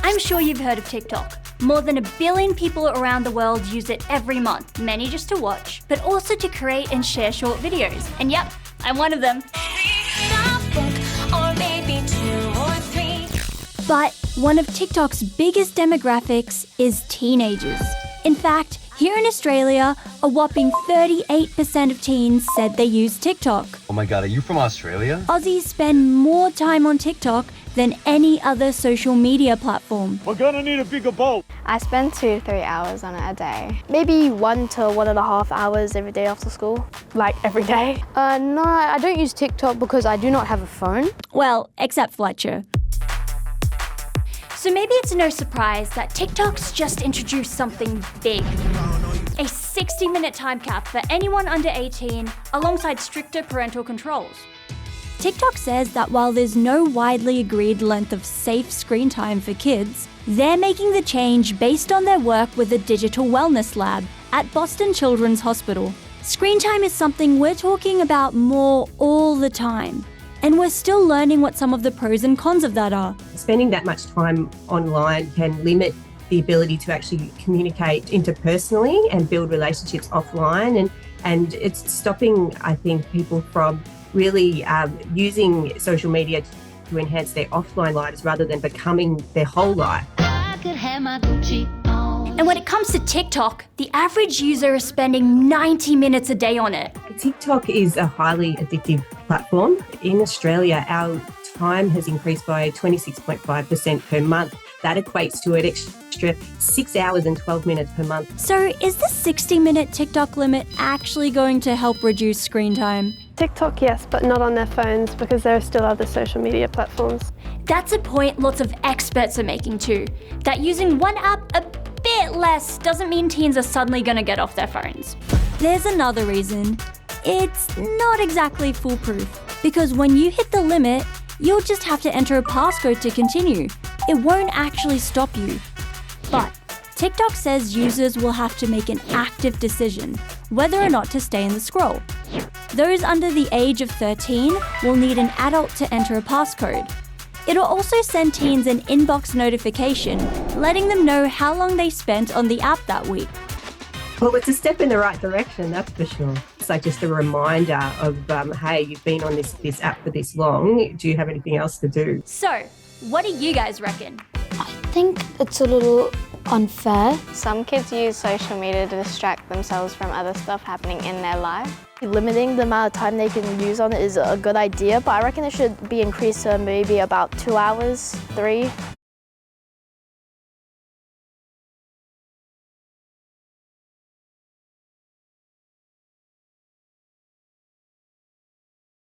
I'm sure you've heard of TikTok. More than 1 billion people around the world use it every month, many just to watch, but also to create and share short videos. And yep, I'm one of them. But one of TikTok's biggest demographics is teenagers. In fact, here in Australia, a whopping 38% of teens said they use TikTok. Oh my God, are you from Australia? Aussies spend more time on TikTok than any other social media platform. We're gonna need a bigger boat. I spend 2 to 3 hours on it a day. Maybe 1 to 1.5 hours every day after school. Like every day? No, I don't use TikTok because I do not have a phone. Well, except Fletcher. So maybe it's no surprise that TikTok's just introduced something big. A 60-minute time cap for anyone under 18, alongside stricter parental controls. TikTok says that while there's no widely agreed length of safe screen time for kids, they're making the change based on their work with a digital wellness lab at Boston Children's Hospital. Screen time is something we're talking about more all the time. And we're still learning what some of the pros and cons of that are. Spending that much time online can limit the ability to actually communicate interpersonally and build relationships offline. And it's stopping, I think, people from really using social media to enhance their offline lives rather than becoming their whole life. And when it comes to TikTok, the average user is spending 90 minutes a day on it. TikTok is a highly addictive platform. In Australia, our time has increased by 26.5% per month. That equates to an extra 6 hours and 12 minutes per month. So is the 60-minute TikTok limit actually going to help reduce screen time? TikTok, yes, but not on their phones because there are still other social media platforms. That's a point lots of experts are making too, that using one app a bit less doesn't mean teens are suddenly going to get off their phones. There's another reason. It's not exactly foolproof, because when you hit the limit, you'll just have to enter a passcode to continue. It won't actually stop you. But TikTok says users will have to make an active decision whether or not to stay in the scroll. Those under the age of 13 will need an adult to enter a passcode. It'll also send teens an inbox notification, letting them know how long they spent on the app that week. Well, it's a step in the right direction, that's for sure. It's like just a reminder of, hey, you've been on this app for this long. Do you have anything else to do? So, what do you guys reckon? I think it's a little unfair. Some kids use social media to distract themselves from other stuff happening in their life. Limiting the amount of time they can use on it is a good idea, but I reckon it should be increased to maybe about 2 hours, 3.